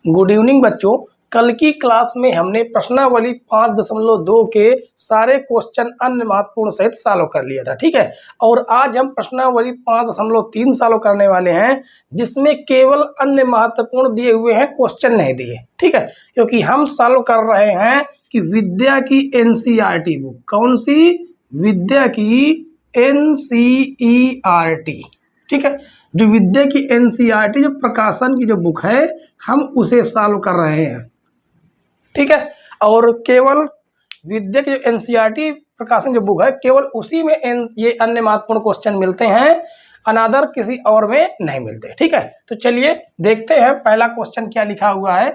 Good evening बच्चों। कल की क्लास में हमने प्रश्नावली 5.2 के सारे क्वेश्चन अन्य महत्वपूर्ण सहित सॉल्व कर लिया था, ठीक है। और आज हम प्रश्नावली 5.3 सॉल्व करने वाले हैं, जिसमें केवल अन्य महत्वपूर्ण दिए हुए हैं, क्वेश्चन नहीं दिए, ठीक है। क्योंकि हम सॉल्व कर रहे हैं कि विद्या की एनसीईआरटी बुक, कौन सी? विद्या की एनसीईआरटी, ठीक है। जो विद्या की एनसीईआरटी जो प्रकाशन की जो बुक है, हम उसे सॉल्व कर रहे हैं, ठीक है। और केवल विद्या की जो एनसीईआरटी प्रकाशन जो बुक है, केवल उसी में ये अन्य महत्वपूर्ण क्वेश्चन मिलते हैं, अनादर किसी और में नहीं मिलते, ठीक है। तो चलिए देखते हैं पहला क्वेश्चन क्या लिखा हुआ है।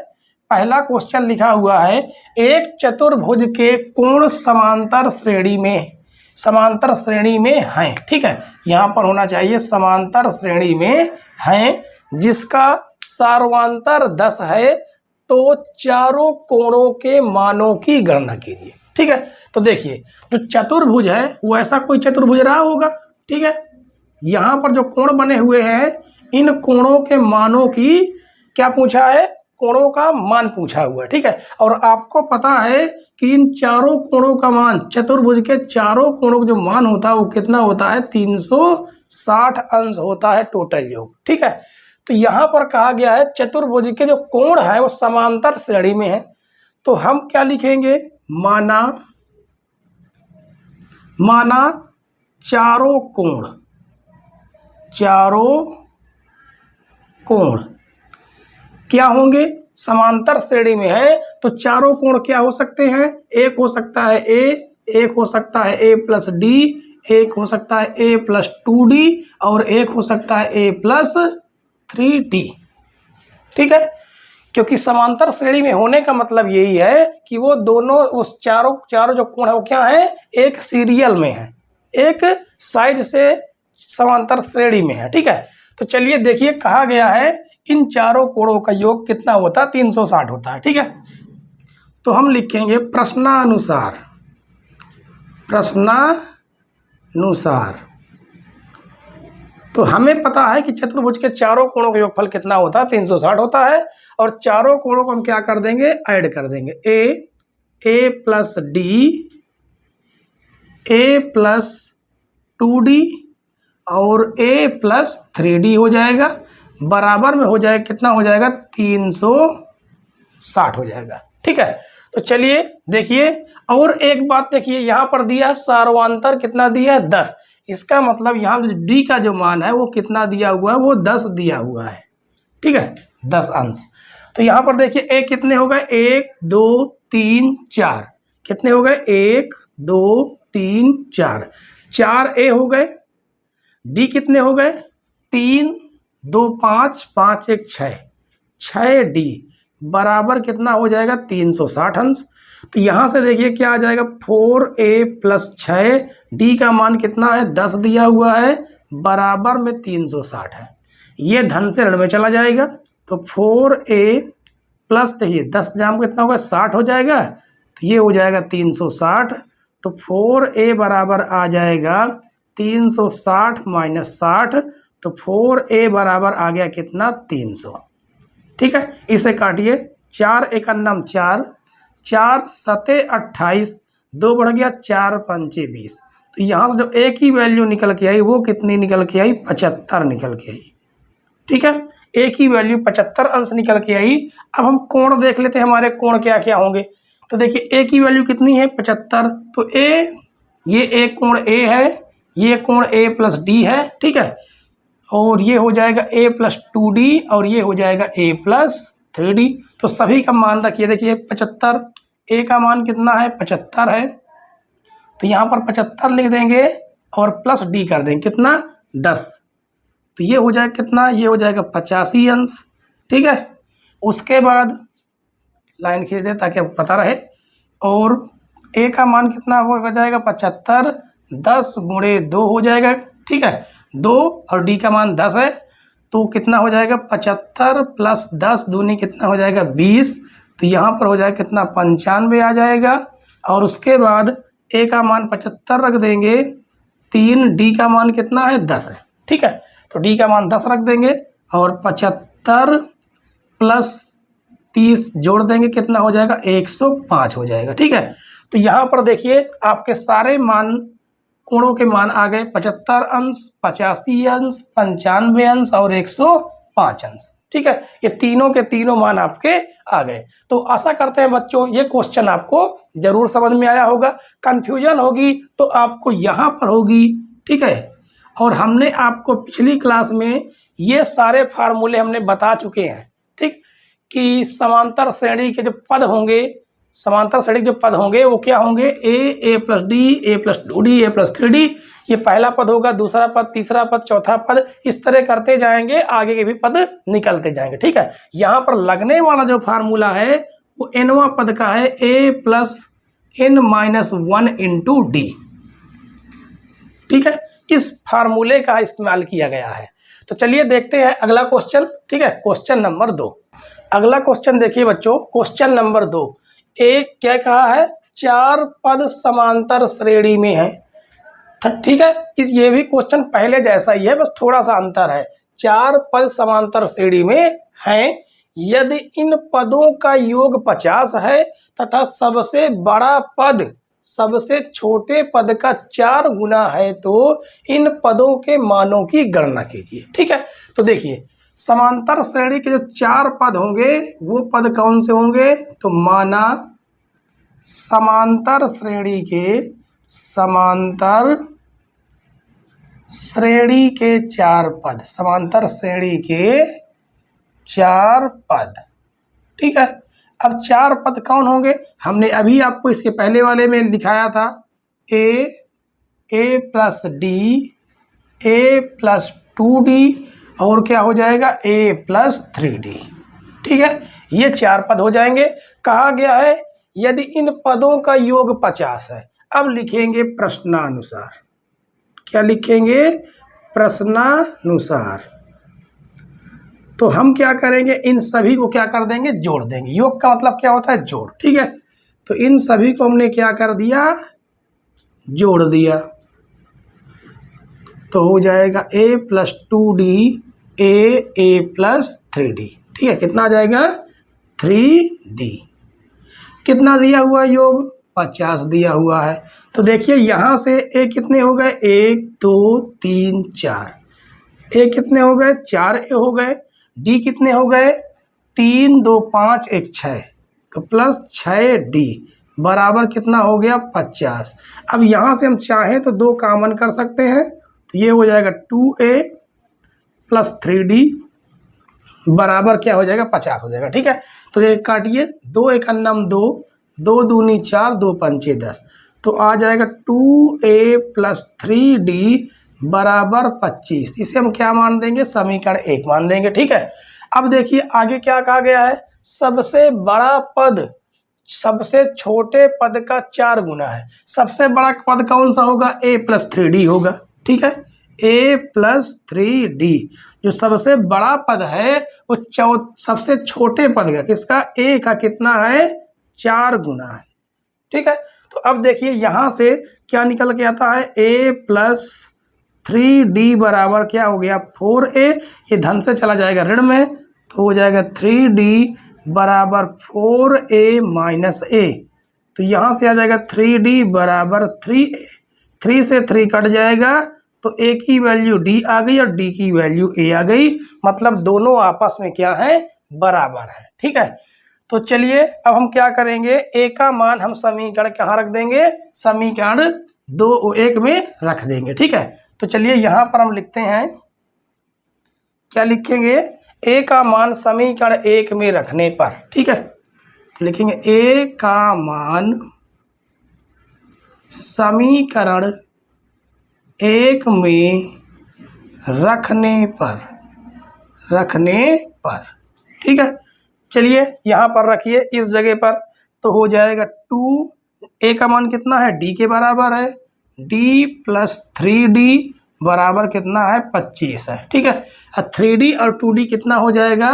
पहला क्वेश्चन लिखा हुआ है, एक चतुर्भुज के कोण समांतर श्रेणी में हैं, ठीक है। यहां पर होना चाहिए समांतर श्रेणी में हैं, जिसका सर्वांतर 10 है, तो चारों कोणों के मानों की गणना कीजिए, ठीक है। तो देखिए, जो चतुर्भुज है वो ऐसा कोई चतुर्भुज रहा होगा, ठीक है। यहां पर जो कोण बने हुए हैं, इन कोणों के मानों की क्या पूछा है? कोणों का मान पूछा हुआ है, ठीक है। और आपको पता है कि इन चारों कोणों का मान, चतुर्भुज के चारों कोणों का जो मान होता है वो कितना होता है? 360 अंश होता है टोटल योग, ठीक है। तो यहां पर कहा गया है चतुर्भुज के जो कोण है वो समांतर श्रेणी में है, तो हम क्या लिखेंगे? माना चारों कोण क्या होंगे? समांतर श्रेणी में है, तो चारों कोण क्या हो सकते हैं? एक हो सकता है ए, एक हो सकता है ए प्लस डी, एक हो सकता है ए प्लस 2d, और एक हो सकता है ए प्लस 3d, ठीक है। क्योंकि समांतर श्रेणी में होने का मतलब यही है कि वो दोनों, उस चारों जो कोण है वो क्या है? एक सीरियल में है, एक साइड से समांतर श्रेणी में है, ठीक है। तो चलिए देखिए, कहा गया है इन चारों कोणों का योग कितना होता है? 360 होता है, ठीक है। तो हम लिखेंगे प्रश्नानुसार तो हमें पता है कि चतुर्भुज के चारों कोणों का योगफल कितना होता है? 360 होता है। और चारों कोणों को हम क्या कर देंगे? ऐड कर देंगे। ए प्लस डी, ए प्लस 2d और ए प्लस 3d हो जाएगा, बराबर में हो जाएगा, कितना हो जाएगा? 360 हो जाएगा, ठीक है। तो चलिए देखिए, और एक बात देखिए, यहां पर दिया सर्वांतर कितना दिया है? 10। इसका मतलब यहाँ डी का जो मान है वो कितना दिया हुआ है? वो 10 दिया हुआ है, ठीक है, 10 अंश। तो यहां पर देखिए ए कितने हो गए? 1 2 3 4, कितने हो गए? 1 2 3 4, 4 ए हो गए। डी कितने हो गए? 3 2 5 5 1 6, 6 डी बराबर कितना हो जाएगा? 360 अंश। तो यहां से देखिए क्या आ जाएगा? 4a प्लस 6, डी का मान कितना है? 10 दिया हुआ है, बराबर में 360 है। ये धन से ऋण में चला जाएगा, तो 4a प्लस, देखिए 10 जाम कितना होगा? 60 हो जाएगा, तो ये हो जाएगा 360। तो 4a बराबर आ जाएगा 360 माइनस 60, तो 4a बराबर आ गया कितना? 300, ठीक है। इसे काटिए, 4 एकन्नम 4, 4 सते 28, 2 बढ़ गया, 4 पंचे 20। तो यहाँ से जो एक ही वैल्यू निकल के आई वो कितनी निकल के आई? 75 निकल के आई, ठीक है। एक ही वैल्यू 75 अंश निकल के आई। अब हम कोण देख लेते हैं, हमारे कोण क्या क्या होंगे। तो देखिए एक ही वैल्यू कितनी है? 75। तो ये एक कोण ए है, ये कोण ए प्लस डी है, ठीक है। और ये हो जाएगा a प्लस 2d, और ये हो जाएगा a प्लस 3d। तो सभी का मान रखिए, देखिए 75, a का मान कितना है? 75 है, तो यहाँ पर 75 लिख देंगे और प्लस d कर देंगे, कितना? 10। तो ये हो जाएगा कितना? ये हो जाएगा 85 अंश, ठीक है। उसके बाद लाइन खींच दे ताकि आपको पता रहे। और a का मान कितना हो जाएगा? 75, 10 गुणे 2 हो जाएगा, ठीक है, 2, और d का मान 10 है, तो कितना हो जाएगा? 75 प्लस 10 दूनी कितना हो जाएगा? 20। तो यहाँ पर हो जाएगा कितना? 95 आ जाएगा। और उसके बाद a का मान 75 रख देंगे, 3, d का मान कितना है? 10 है, ठीक है। तो d का मान 10 रख देंगे, और 75 प्लस 30 जोड़ देंगे कितना हो जाएगा 105 हो जाएगा। ठीक है, तो यहाँ पर देखिए आपके सारे मान कोणों के मान आ गए 75 अंश, 85 अंश, 95 अंश और 105 अंश। ठीक है, ये तीनों के तीनों मान आपके आ गए। तो आशा करते हैं बच्चों ये क्वेश्चन आपको जरूर समझ में आया होगा। कंफ्यूजन होगी तो आपको यहाँ पर होगी। ठीक है, और हमने आपको पिछली क्लास में ये सारे फार्मूले हमने बता चुके हैं। ठीक, कि समांतर श्रेणी के जो पद होंगे, समांतर श्रेणी के जो पद होंगे वो क्या होंगे, ए प्लस डी, ए प्लस 2d, ए प्लस 3d। ये पहला पद होगा, दूसरा पद, तीसरा पद, चौथा पद, इस तरह करते जाएंगे, आगे के भी पद निकलते जाएंगे। ठीक है, यहाँ पर लगने वाला जो फार्मूला है वो nवां पद का है a plus n minus 1 into D. ठीक है, इस फार्मूले का इस्तेमाल किया गया है। तो चलिए देखते हैं अगला क्वेश्चन। ठीक है, क्वेश्चन नंबर 2। अगला क्वेश्चन देखिए बच्चों, क्वेश्चन नंबर 2। एक क्या कहा है, 4 पद समांतर श्रेणी में है। ठीक है, ये भी क्वेश्चन पहले जैसा ही है, बस थोड़ा सा अंतर है। 4 पद समांतर श्रेणी में हैं, यदि इन पदों का योग 50 है तथा सबसे बड़ा पद सबसे छोटे पद का 4 गुना है तो इन पदों के मानों की गणना कीजिए। ठीक है, तो देखिए समांतर श्रेणी के जो 4 पद होंगे वो पद कौन से होंगे, तो माना समांतर श्रेणी के 4 पद, समांतर श्रेणी के 4 पद। ठीक है, अब 4 पद कौन होंगे, हमने अभी आपको इसके पहले वाले में दिखाया था, ए प्लस डी, ए प्लस 2d और क्या हो जाएगा a प्लस 3d। ठीक है, ये 4 पद हो जाएंगे। कहा गया है यदि इन पदों का योग 50 है। अब लिखेंगे प्रश्नानुसार, क्या लिखेंगे, प्रश्नानुसार। तो हम क्या करेंगे, इन सभी को क्या कर देंगे, जोड़ देंगे। योग का मतलब क्या होता है, जोड़। ठीक है, तो इन सभी को हमने क्या कर दिया, जोड़ दिया, तो हो जाएगा a plus 2d, a plus 3d। ठीक है, कितना आ जाएगा 3d। कितना दिया हुआ योग, 50 दिया हुआ है। तो देखिए यहाँ से a कितने हो गए, 1 2 3 4, a कितने हो गए, 4 a हो गए। d कितने हो गए, 3 2 5 1 6, तो प्लस 6d बराबर कितना हो गया 50। अब यहाँ से हम चाहें तो 2 कॉमन कर सकते हैं, तो ये हो जाएगा 2a प्लस 3d बराबर क्या हो जाएगा 50 हो जाएगा। ठीक है, तो ये काटिए, 2 1 2, 2 दूनी 4, 2 पंचे 10, तो आ जाएगा 2a प्लस 3d बराबर 25। इसे हम क्या मान देंगे, समीकरण 1 मान देंगे। ठीक है, अब देखिए आगे क्या कहा गया है, सबसे बड़ा पद सबसे छोटे पद का 4 गुना है। सबसे बड़ा पद कौन सा होगा, a प्लस 3d होगा। ठीक है, a प्लस 3d जो सबसे बड़ा पद है वो सबसे छोटे पद का, किसका, a का कितना है, 4 गुना है। ठीक है, तो अब देखिए यहाँ से क्या निकल के आता है, a प्लस 3d बराबर क्या हो गया 4a, ये धन से चला जाएगा ऋण में, तो हो जाएगा 3d बराबर 4a माइनस a। तो यहाँ से आ जाएगा 3d बराबर 3a, 3 से 3 कट जाएगा, तो a की वैल्यू d आ गई और d की वैल्यू a आ गई, मतलब दोनों आपस में क्या है, बराबर है। ठीक है, तो चलिए अब हम क्या करेंगे, a का मान हम समीकरण कहाँ रख देंगे, समीकरण 2 में रख देंगे। ठीक है, तो चलिए यहाँ पर हम लिखते हैं, क्या लिखेंगे, a का मान समीकरण 1 में रखने पर। ठीक है, तो लिखेंगे a का मान समीकरण 1 में रखने पर। ठीक है, चलिए यहाँ पर रखिए इस जगह पर, तो हो जाएगा 2, a का मान कितना है, d के बराबर है, d प्लस 3d बराबर कितना है 25 है। ठीक है, 3d और 2d कितना हो जाएगा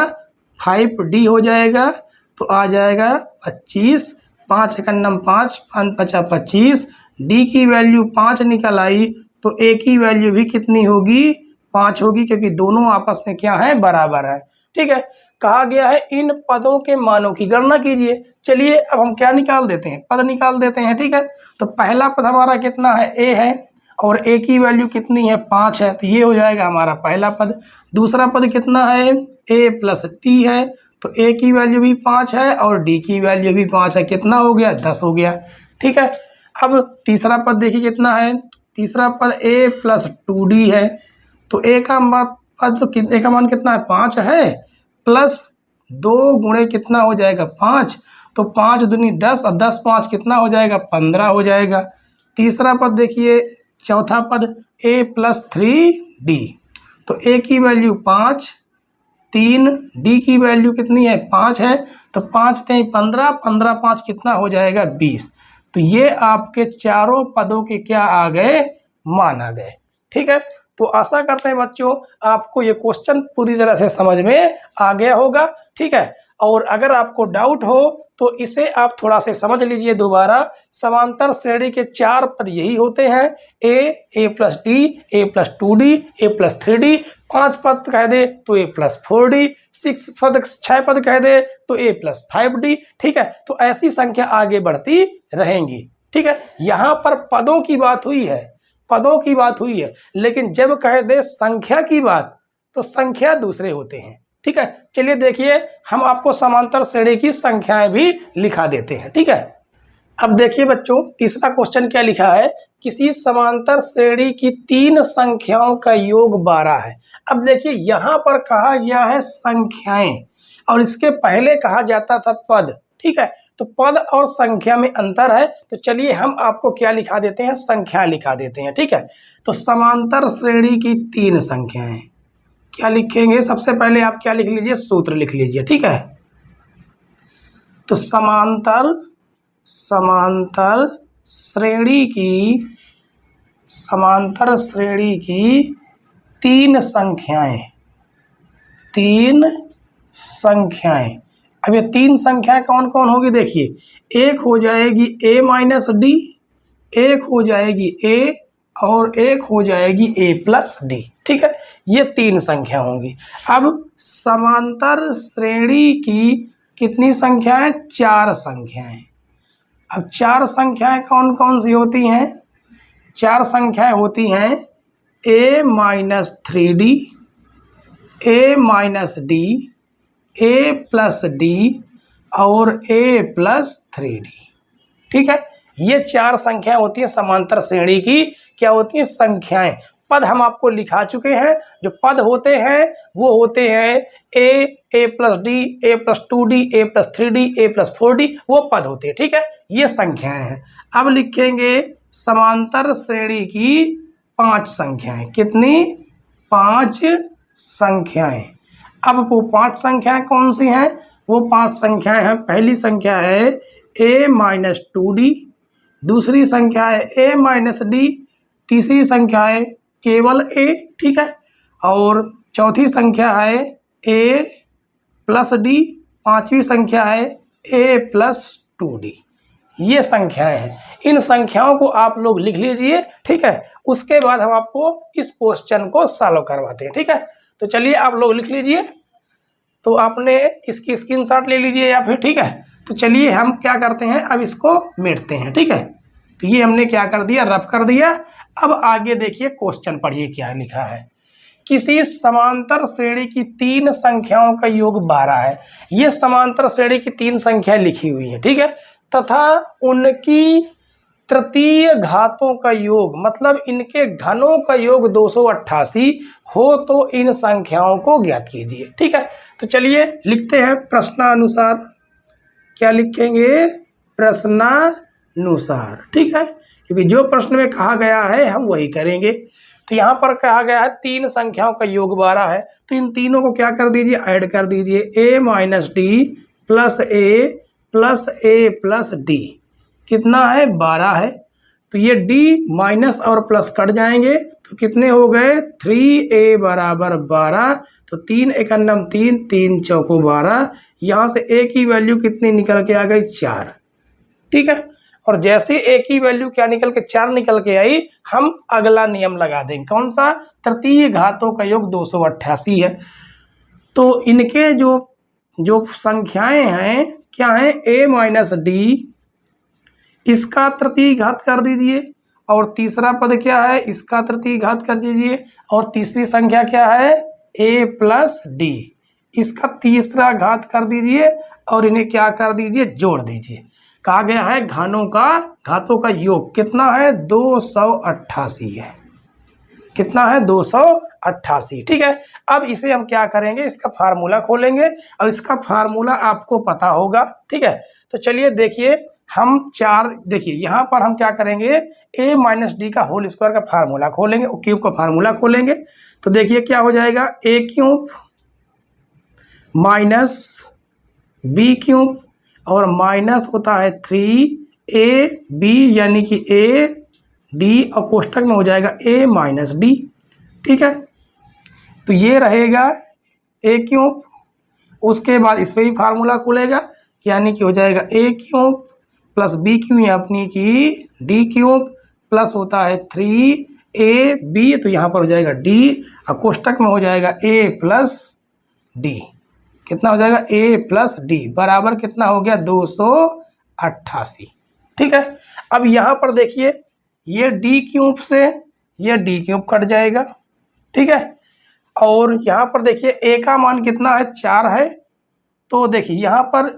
5d हो जाएगा, तो आ जाएगा 25, 5 1 5, 5 5 25, d की वैल्यू 5 निकल आई, तो a की वैल्यू भी कितनी होगी 5 होगी, क्योंकि दोनों आपस में क्या है, बराबर है। ठीक है, कहा गया है इन पदों के मानों की गणना कीजिए। चलिए अब हम क्या निकाल देते हैं, पद निकाल देते हैं। ठीक है, तो पहला पद हमारा कितना है, ए है, और ए की वैल्यू कितनी है, 5 है, तो ये हो जाएगा हमारा पहला पद। दूसरा पद कितना है, ए प्लस डी है, तो ए की वैल्यू भी 5 है और डी की वैल्यू भी 5 है, कितना हो गया, 10 हो गया। ठीक है, अब तीसरा पद देखिए कितना है, तीसरा पद ए प्लस 2d है, तो ए का पद तो ए का मान कितना है, 5 है, प्लस 2 गुणे कितना हो जाएगा, 5, तो 5 दूनी 10 और 10 5 कितना हो जाएगा, 15 हो जाएगा। तीसरा पद देखिए, चौथा पद a प्लस 3d, तो a की वैल्यू 5, 3, d की वैल्यू कितनी है, 5 है, तो 5 3 15, 15 5 कितना हो जाएगा, 20। तो ये आपके चारों पदों के क्या आ गए, मान आ गए। ठीक है, तो आशा करते हैं बच्चों आपको ये क्वेश्चन पूरी तरह से समझ में आ गया होगा। ठीक है, और अगर आपको डाउट हो तो इसे आप थोड़ा से समझ लीजिए दोबारा। समांतर श्रेणी के 4 पद यही होते हैं, ए प्लस डी, ए प्लस 2d, ए प्लस 3d, 5 पद कह दे तो ए प्लस 4d, 6 पद कह दे तो ए प्लस 5d। ठीक है, तो ऐसी संख्या आगे बढ़ती रहेंगी। ठीक है, यहाँ पर पदों की बात हुई है, पदों की बात हुई है, लेकिन जब कह दे संख्या की बात तो संख्या दूसरे होते हैं। ठीक है, चलिए देखिए हम आपको समांतर श्रेणी की संख्याएं भी लिखा देते हैं। ठीक है, अब देखिए बच्चों तीसरा क्वेश्चन क्या लिखा है, किसी समांतर श्रेणी की 3 संख्याओं का योग 12 है। अब देखिए यहाँ पर कहा गया है संख्याएं और इसके पहले कहा जाता था पद। ठीक है, तो पद और संख्या में अंतर है, तो चलिए हम आपको क्या लिखा देते हैं, संख्या लिखा देते हैं। ठीक है, तो समांतर श्रेणी की 3 संख्याएं क्या लिखेंगे, सबसे पहले आप क्या लिख लीजिए, सूत्र लिख लीजिए। ठीक है, तो समांतर श्रेणी की 3 संख्याएं। अब ये 3 संख्याएं कौन कौन होगी, देखिए, एक हो जाएगी a माइनस डी, एक हो जाएगी a और एक हो जाएगी a प्लस डी। ठीक है, ये 3 संख्या होंगी। अब समांतर श्रेणी की कितनी संख्याएं, 4 संख्याएं। अब 4 संख्याएं कौन कौन सी होती हैं, 4 संख्याएं होती हैं a minus 3d, a minus D, a plus D और a प्लस 3d। ठीक है, ये 4 संख्याएं होती हैं समांतर श्रेणी की, क्या होती हैं, संख्याएं। पद हम आपको लिखा चुके हैं, जो पद होते हैं वो होते हैं a plus D, a plus 2d, a plus 3d, a plus 4d, वो पद होते हैं। ठीक है, ये संख्याएं हैं। अब लिखेंगे समांतर श्रेणी की 5 संख्याएं, कितनी, 5 संख्याएं। अब वो 5 संख्याएं कौन सी हैं, वो 5 संख्याएं हैं, पहली संख्या है a माइनस 2d, दूसरी संख्या है a माइनस डी, तीसरी संख्या है केवल a। ठीक है, और चौथी संख्या है a प्लस डी, पांचवी संख्या है a प्लस 2d। ये संख्याएं हैं, इन संख्याओं को आप लोग लिख लीजिए। ठीक है, उसके बाद हम आपको इस क्वेश्चन को सॉल्व करवाते हैं। ठीक है, तो चलिए आप लोग लिख लीजिए, तो आपने इसकी स्क्रीनशॉट ले लीजिए या फिर। ठीक है, तो चलिए हम क्या करते हैं, अब इसको मिटते हैं। ठीक है, तो ये हमने क्या कर दिया, रफ कर दिया। अब आगे देखिए क्वेश्चन पढ़िए क्या लिखा है, किसी समांतर श्रेणी की 3 संख्याओं का योग 12 है। ये समांतर श्रेणी की 3 संख्याएं लिखी हुई है। ठीक है, तथा उनकी तृतीय घातों का योग, मतलब इनके घनों का योग 288 हो तो इन संख्याओं को ज्ञात कीजिए। ठीक है, तो चलिए लिखते हैं प्रश्नानुसार, क्या लिखेंगे, प्रश्नानुसार। ठीक है, क्योंकि जो प्रश्न में कहा गया है हम वही करेंगे। तो यहाँ पर कहा गया है 3 संख्याओं का योग 12 है, तो इन तीनों को क्या कर दीजिए, ऐड कर दीजिए, a minus D plus a plus D, कितना है, 12 है। तो ये d माइनस और प्लस कट जाएंगे, तो कितने हो गए, 3a बराबर 12, तो 3 एकन्नम 3, 3 चौको 12, यहाँ से a की वैल्यू कितनी निकल के आ गई, 4। ठीक है, और जैसे a की वैल्यू क्या निकल के, 4 निकल के आई, हम अगला नियम लगा देंगे, कौन सा, तृतीय घातों का योग 288 है। तो इनके जो जो संख्याएं हैं क्या है, a माइनस डी, इसका तृतीय घात कर दीजिए, और तीसरा पद क्या है, इसका तृतीय घात कर दीजिए, और तीसरी संख्या क्या है, a प्लस डी, इसका तीसरा घात कर दीजिए, और इन्हें क्या कर दीजिए, जोड़ दीजिए। कहा गया है घातों का योग कितना है, 288 है। कितना है, 288। ठीक है, अब इसे हम क्या करेंगे, इसका फार्मूला खोलेंगे, और इसका फार्मूला आपको पता होगा। ठीक है, तो चलिए देखिए, हम देखिए यहाँ पर हम क्या करेंगे, a माइनस डी का होल स्क्वायर का फार्मूला खोलेंगे, क्यूब का फार्मूला खोलेंगे। तो देखिए क्या हो जाएगा, a cube minus B cube, और माइनस होता है 3ab, यानी कि a डी, और कोष्टक में हो जाएगा a माइनस डी। ठीक है, तो ये रहेगा a क्यूब, उसके बाद इस पर भी फार्मूला खुलेगा, यानी कि हो जाएगा a cube plus B cube अपनी की डी क्यूब, प्लस होता है 3ab, तो यहाँ पर हो जाएगा d, और कोष्टक में हो जाएगा a प्लस डी। कितना हो जाएगा, a प्लस डी बराबर कितना हो गया, 288। ठीक है, अब यहाँ पर देखिए, ये डी क्यूब से ये डी क्यूब कट जाएगा। ठीक है, और यहाँ पर देखिए a का मान कितना है, 4 है। तो देखिए यहाँ पर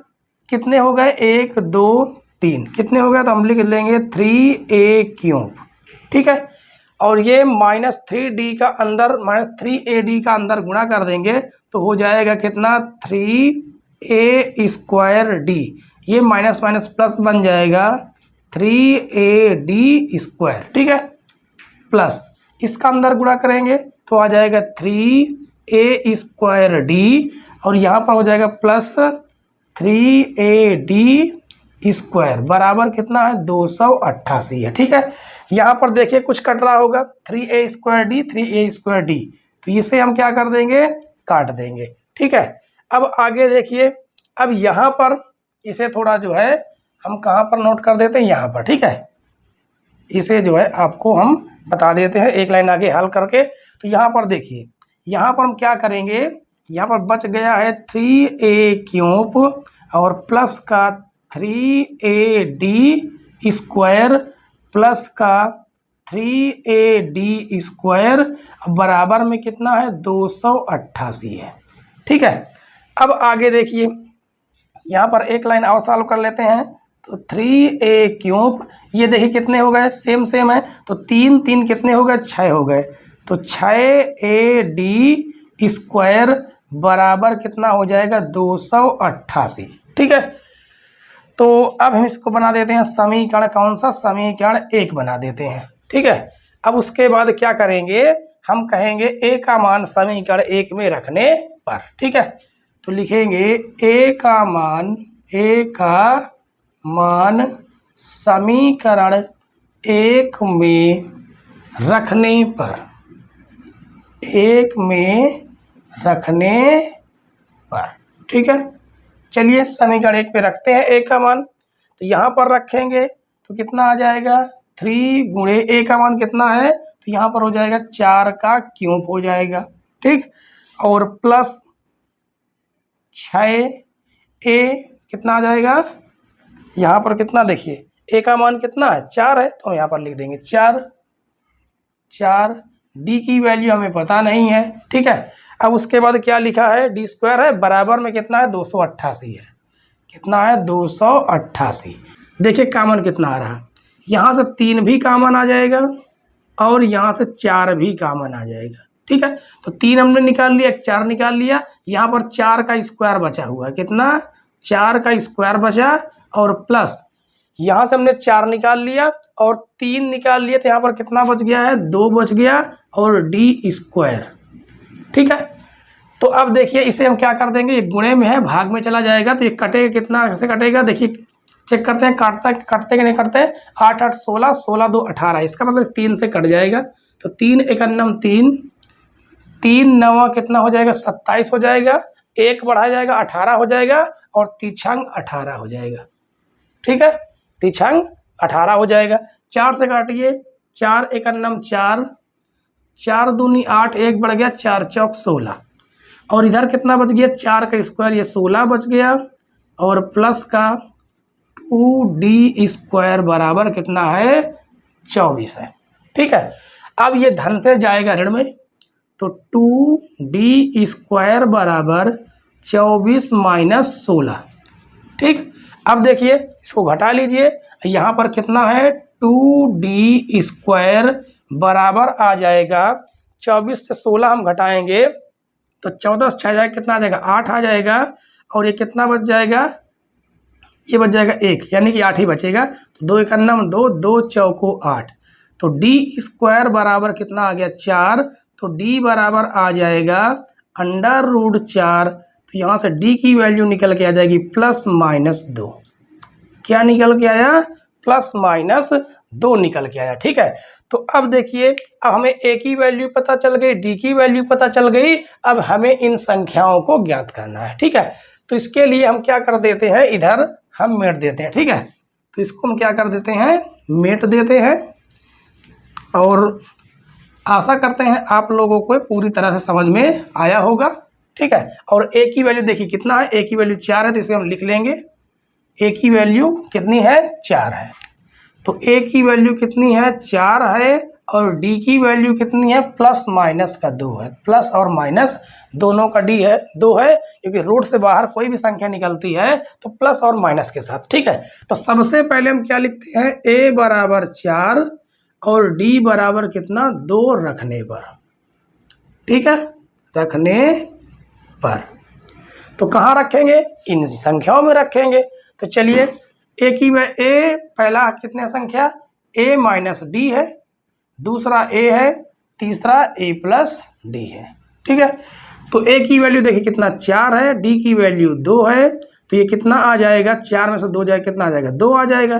कितने हो गए, 1 2 3, कितने हो गए, तो हम लिख लेंगे 3a क्यूब। ठीक है, और ये -3d का अंदर -3ad का अंदर गुणा कर देंगे, तो हो जाएगा कितना, 3a स्क्वायर डी, ये माइनस माइनस प्लस बन जाएगा 3ad स्क्वायर। ठीक है, प्लस इसका अंदर गुणा करेंगे तो आ जाएगा 3a स्क्वायर डी, और यहाँ पर हो जाएगा प्लस 3ad स्क्वायर बराबर कितना है, 288 है। ठीक है, यहाँ पर देखिए कुछ कट रहा होगा, 3a square D 3a square D, तो इसे हम क्या कर देंगे, काट देंगे। ठीक है, अब आगे देखिए, अब यहाँ पर इसे थोड़ा जो है हम कहाँ पर नोट कर देते हैं, यहाँ पर। ठीक है, इसे जो है आपको हम बता देते हैं एक लाइन आगे हल करके। तो यहाँ पर देखिए, यहाँ पर हम क्या करेंगे, यहाँ पर बच गया है 3a क्यूब और प्लस का 3ad स्क्वायर प्लस का 3ad स्क्वायर बराबर में कितना है, 288 है। ठीक है, अब आगे देखिए, यहाँ पर एक लाइन और सॉल्व कर लेते हैं। तो 3a क्यूब, ये देखिए कितने हो गए, सेम सेम है, तो 3 3 कितने हो गए, 6 हो गए, तो 6ad स्क्वायर बराबर कितना हो जाएगा, 288। ठीक है, तो अब हम इसको बना देते हैं समीकरण, कौन सा, समीकरण 1 बना देते हैं। ठीक है, अब उसके बाद क्या करेंगे, हम कहेंगे a का मान समीकरण 1 में रखने पर। ठीक है, तो लिखेंगे a का मान समीकरण 1 में रखने पर, 1 में रखने पर। ठीक है, चलिए समीकरण 1 पे रखते हैं a का मान, तो यहाँ पर रखेंगे तो कितना आ जाएगा, 3 गुणे a का मान कितना है, तो यहाँ पर हो जाएगा 4 का क्यूब हो जाएगा। ठीक, और प्लस 6a कितना आ जाएगा, यहाँ पर कितना देखिए a का मान कितना है, 4 है, तो हम यहाँ पर लिख देंगे 4 d की वैल्यू हमें पता नहीं है। ठीक है, अब उसके बाद क्या लिखा है, d स्क्वायर है बराबर में कितना है, 288 है। कितना है, 288। देखिए कामन कितना आ रहा, यहाँ से 3 भी कामन आ जाएगा और यहाँ से 4 भी कामन आ जाएगा। ठीक है, तो 3 हमने निकाल लिया, 4 निकाल लिया, यहाँ पर 4 का स्क्वायर बचा हुआ है, कितना, 4 का स्क्वायर बचा, और प्लस यहाँ से हमने 4 निकाल लिया और 3 निकाल लिए, तो यहाँ पर कितना बच गया है, 2 बच गया, और डी स्क्वायर। ठीक है, तो अब देखिए इसे हम क्या कर देंगे, ये गुणे में है, भाग में चला जाएगा, तो ये कटेगा, कितना कैसे कटेगा, देखिए चेक करते हैं, कटते कि नहीं कटते, 8 8 16, 16 2 18, इसका मतलब 3 से कट जाएगा, तो 3 1 9 3, 3 9 कितना हो जाएगा, 27 हो जाएगा, 1 बढ़ा जाएगा 18 हो जाएगा, और तीछंग 18 हो जाएगा। ठीक है, तीछंग 18 हो जाएगा। 4 से काटिए, 4 1 9 4, 4 दूनी 8, 1 बढ़ गया, 4 चौक 16, और इधर कितना बच गया, 4 का स्क्वायर, ये 16 बच गया, और प्लस का 2d² बराबर कितना है, 24 है। ठीक है, अब ये धन से जाएगा ऋण में, तो 2d² बराबर 24 माइनस 16। ठीक, अब देखिए इसको घटा लीजिए, यहाँ पर कितना है, 2d² बराबर आ जाएगा 24 से 16 हम घटाएंगे तो 14 से 6 जाएगा, कितना आ जाएगा, 8 आ जाएगा, और ये कितना बच जाएगा, ये बच जाएगा 1, यानी कि 8 ही बचेगा। तो 2 × 9 2, 2 चौको 8, तो d² बराबर कितना आ गया, 4। तो d बराबर आ जाएगा √4। तो यहाँ से d की वैल्यू निकल के आ जाएगी +-2। क्या निकल के आया, +-2 निकल के आया। ठीक है, तो अब देखिए, अब हमें a की वैल्यू पता चल गई, d की वैल्यू पता चल गई, अब हमें इन संख्याओं को ज्ञात करना है। ठीक है, तो इसके लिए हम क्या कर देते हैं, इधर हम मेट देते हैं। ठीक है, तो इसको हम क्या कर देते हैं, मेट देते हैं, और आशा करते हैं आप लोगों को पूरी तरह से समझ में आया होगा। ठीक है, और a की वैल्यू देखिए कितना है, a की वैल्यू 4 है, तो इसे हम लिख लेंगे, a की वैल्यू कितनी है, 4 है। तो a की वैल्यू कितनी है, 4 है, और d की वैल्यू कितनी है, +-2 है, प्लस और माइनस दोनों का d है, 2 है, क्योंकि रूट से बाहर कोई भी संख्या निकलती है तो प्लस और माइनस के साथ। ठीक है, तो सबसे पहले हम क्या लिखते हैं, a बराबर 4 और d बराबर कितना, 2 रखने पर। ठीक है, रखने पर, तो कहाँ रखेंगे, इन संख्याओं में रखेंगे। तो चलिए, a पहला कितने संख्या, a माइनस d है, दूसरा a है, तीसरा a प्लस d है। ठीक है, तो a की वैल्यू देखिए कितना, 4 है, d की वैल्यू 2 है, तो ये कितना आ जाएगा, 4 में से 2 जाएगा, कितना आ जाएगा, 2 आ जाएगा।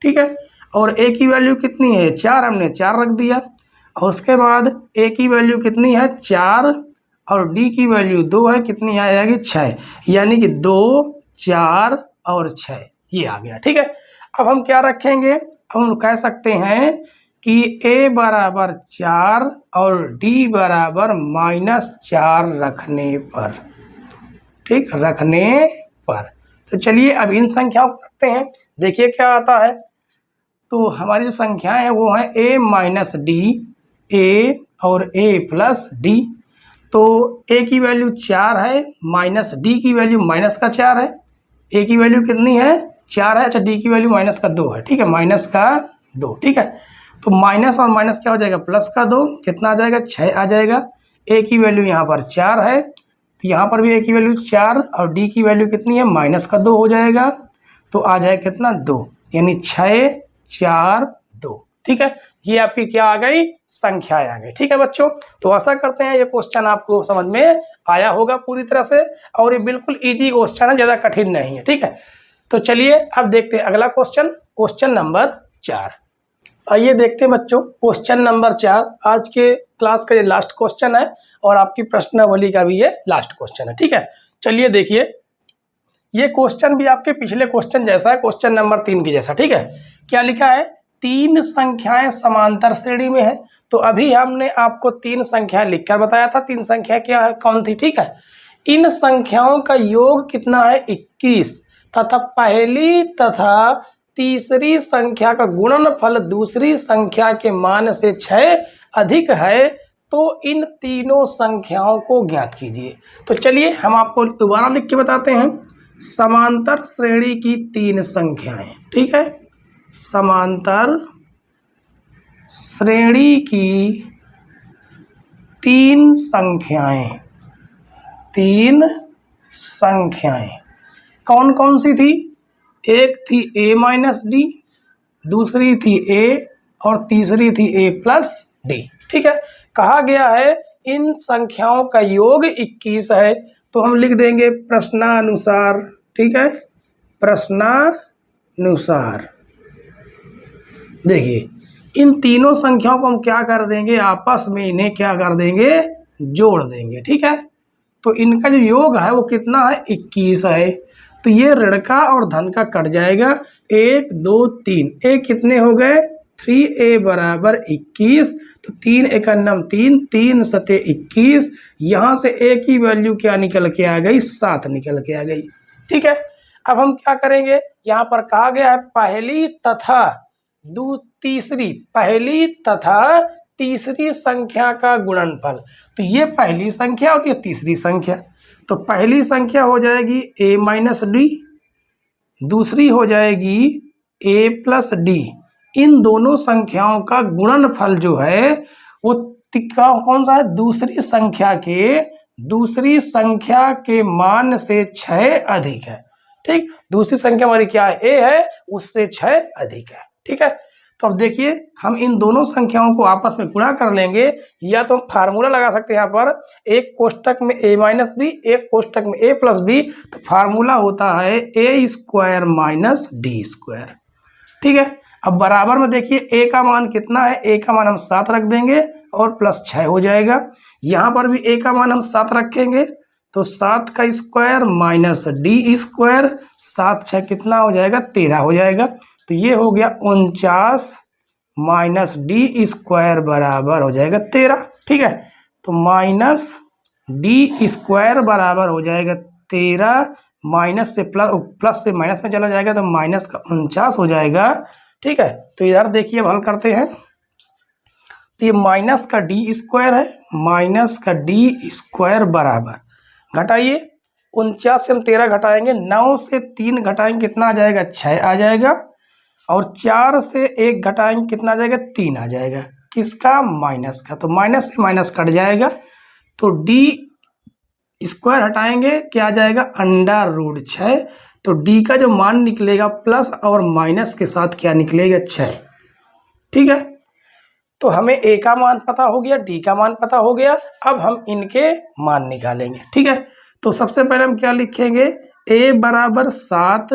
ठीक है, और a की वैल्यू कितनी है, 4, हमने 4 रख दिया, और उसके बाद a की वैल्यू कितनी है, 4, और d की वैल्यू 2 है, कितनी आ जाएगी, 6, यानी कि 2, 4 और 6, ये आ गया। ठीक है, अब हम क्या रखेंगे, हम कह सकते हैं कि a बराबर 4 और d बराबर -4 रखने पर। ठीक, रखने पर। तो चलिए अब इन संख्याओं को रखते हैं, देखिए क्या आता है। तो हमारी जो संख्याएं हैं वो हैं a माइनस डी, a और a प्लस डी। तो a की वैल्यू 4 है, माइनस d की वैल्यू -4 है, a की वैल्यू कितनी है, 4 है, अच्छा d की वैल्यू -2 है। ठीक है, -2। ठीक है, तो माइनस और माइनस क्या हो जाएगा, +2, कितना आ जाएगा, 6 आ जाएगा। a की वैल्यू यहाँ पर 4 है, तो यहाँ पर भी a की वैल्यू 4, और d की वैल्यू कितनी है, -2 हो जाएगा, तो आ जाएगा कितना, 2, यानी 6, 4, 2। ठीक है, ये आपकी क्या आ गई, संख्याएं आ गई। ठीक है बच्चों, तो आशा करते हैं ये क्वेश्चन आपको समझ में आया होगा पूरी तरह से, और ये बिल्कुल इजी क्वेश्चन है, ज़्यादा कठिन नहीं है। ठीक है, तो चलिए अब देखते हैं अगला क्वेश्चन, क्वेश्चन नंबर 4। आइए देखते हैं बच्चों, क्वेश्चन नंबर 4 आज के क्लास का ये लास्ट क्वेश्चन है, और आपकी प्रश्नावली का भी ये लास्ट क्वेश्चन है। ठीक है, चलिए देखिए, ये क्वेश्चन भी आपके पिछले क्वेश्चन जैसा है, क्वेश्चन नंबर 3 की जैसा। ठीक है, क्या लिखा है, 3 संख्याएं समांतर श्रेणी में है। तो अभी हमने आपको 3 संख्याएं लिखकर बताया था, 3 संख्या क्या है, कौन थी। ठीक है, इन संख्याओं का योग कितना है, 21, तथा पहली तथा तीसरी संख्या का गुणनफल दूसरी संख्या के मान से 6 अधिक है, तो इन तीनों संख्याओं को ज्ञात कीजिए। तो चलिए हम आपको दोबारा लिख के बताते हैं, समांतर श्रेणी की 3 संख्याएं। ठीक है, समांतर श्रेणी की 3 संख्याएं, 3 संख्याएं कौन कौन सी थी, एक थी a माइनस डी, दूसरी थी a, और तीसरी थी a प्लस डी। ठीक है, कहा गया है इन संख्याओं का योग 21 है, तो हम लिख देंगे प्रश्नानुसार। ठीक है, प्रश्नानुसार। देखिए, इन तीनों संख्याओं को हम क्या कर देंगे, आपस में इन्हें क्या कर देंगे, जोड़ देंगे। ठीक है, तो इनका जो योग है वो कितना है, 21 है। तो ये ऋण का और धन का कट जाएगा, 1 2 3, एक कितने हो गए, 3a बराबर 21, तो 3 एकन्नम 3, 3 सते 21, यहाँ से a की वैल्यू क्या निकल के आ गई, 7 निकल के आ गई। ठीक है, अब हम क्या करेंगे, यहाँ पर कहा गया है पहली तथा तीसरी संख्या का गुणनफल। तो ये पहली संख्या और ये तीसरी संख्या, तो पहली संख्या हो जाएगी a माइनस डी, दूसरी हो जाएगी a प्लस डी। इन दोनों संख्याओं का गुणनफल जो है वो कौन सा है, दूसरी संख्या के मान से 6 अधिक है। ठीक, दूसरी संख्या हमारी क्या है, a है, उससे 6 अधिक है। ठीक है, तो अब देखिए हम इन दोनों संख्याओं को आपस में गुणा कर लेंगे, या तो हम फार्मूला लगा सकते हैं यहाँ पर, एक कोष्टक में a माइनस बी, एक कोष्टक में a प्लस बी, तो फार्मूला होता है a square minus D square. ठीक है, अब बराबर में देखिए a का मान कितना है, a का मान हम 7 रख देंगे और प्लस 6 हो जाएगा। यहाँ पर भी a का मान हम 7 रखेंगे, तो 7 का स्क्वायर माइनस डी स्क्वायर, 7 6 कितना हो जाएगा, 13 हो जाएगा। तो ये हो गया 49 माइनस डी स्क्वायर बराबर हो जाएगा 13। ठीक है, तो माइनस डी स्क्वायर बराबर हो जाएगा 13, माइनस से प्लस से माइनस में चला जाएगा, तो माइनस का 49 हो जाएगा। ठीक है, तो इधर देखिए अब हल करते हैं, तो ये माइनस का डी स्क्वायर है, माइनस का डी स्क्वायर बराबर घटाइए 49 से हम 13 घटाएंगे, 9 से 3 घटाएंगे कितना आ जाएगा, 6 आ जाएगा, और 4 से 1 घटाएंगे कितना आ जाएगा, 3 आ जाएगा। किसका, माइनस का, तो माइनस से माइनस कट जाएगा, तो डी स्क्वायर हटाएंगे क्या आ जाएगा, √6। तो डी का जो मान निकलेगा प्लस और माइनस के साथ क्या निकलेगा, 6। ठीक है, तो हमें a का मान पता हो गया, d का मान पता हो गया, अब हम इनके मान निकालेंगे। ठीक है, तो सबसे पहले हम क्या लिखेंगे, a बराबर 7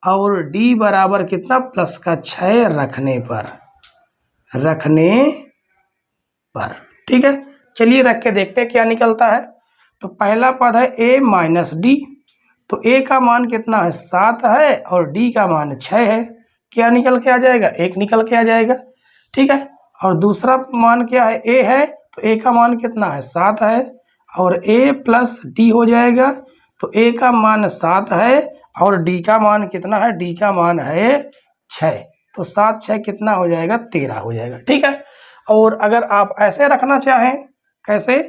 और d बराबर कितना, प्लस का 6 रखने पर। ठीक है, चलिए रख के देखते हैं क्या निकलता है। तो पहला पद है a माइनस डी, तो a का मान कितना है, 7 है, और d का मान 6 है, क्या निकल के आ जाएगा, 1 निकल के आ जाएगा। ठीक है, और दूसरा मान क्या है, a है, तो a का मान कितना है, 7 है, और a प्लस डी हो जाएगा, तो a का मान 7 है और d का मान कितना है, d का मान है 6, तो 7 6 कितना हो जाएगा, 13 हो जाएगा। ठीक है, और अगर आप ऐसे रखना चाहें, कैसे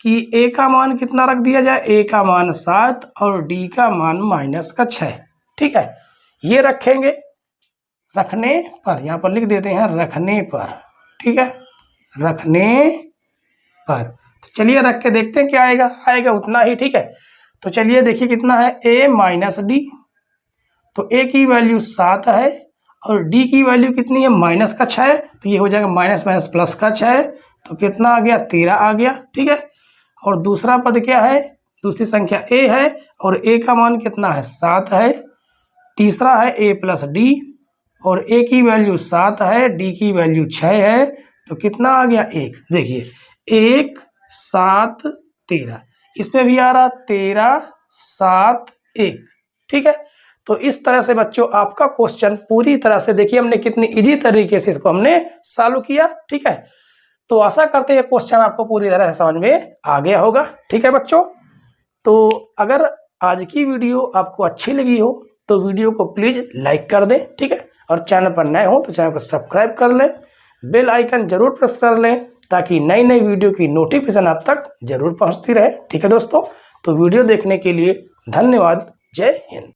कि a का मान कितना रख दिया जाए, a का मान 7 और d का मान माइनस का 6। ठीक है, ये रखेंगे, रखने पर, यहाँ पर लिख देते हैं रखने पर। ठीक है, रखने पर, तो चलिए रख के देखते हैं क्या आएगा उतना ही। ठीक है, तो चलिए देखिए कितना है, a माइनस डी, तो a की वैल्यू 7 है और d की वैल्यू कितनी है, माइनस का 6, तो ये हो जाएगा माइनस माइनस प्लस का 6, तो कितना आ गया, 13 आ गया। ठीक है, और दूसरा पद क्या है, दूसरी संख्या a है और a का मान कितना है, 7 है, तीसरा है a प्लस डी, और a की वैल्यू 7 है, d की वैल्यू 6 है, तो कितना आ गया, 1। देखिए 1 7 13, इसमें भी आ रहा 13 7 1। ठीक है, तो इस तरह से बच्चों आपका क्वेश्चन पूरी तरह से देखिए हमने कितनी इजी तरीके से इसको हमने सॉल्व किया। ठीक है, तो आशा करते हैं क्वेश्चन आपको पूरी तरह से समझ में आ गया होगा। ठीक है बच्चों, तो अगर आज की वीडियो आपको अच्छी लगी हो तो वीडियो को प्लीज लाइक कर दें। ठीक है, और चैनल पर नए हो तो चैनल को सब्सक्राइब कर लें, बेल आइकन जरूर प्रेस कर लें ताकि नई नई वीडियो की नोटिफिकेशन आप तक जरूर पहुंचती रहे। ठीक है दोस्तों, तो वीडियो देखने के लिए धन्यवाद। जय हिंद।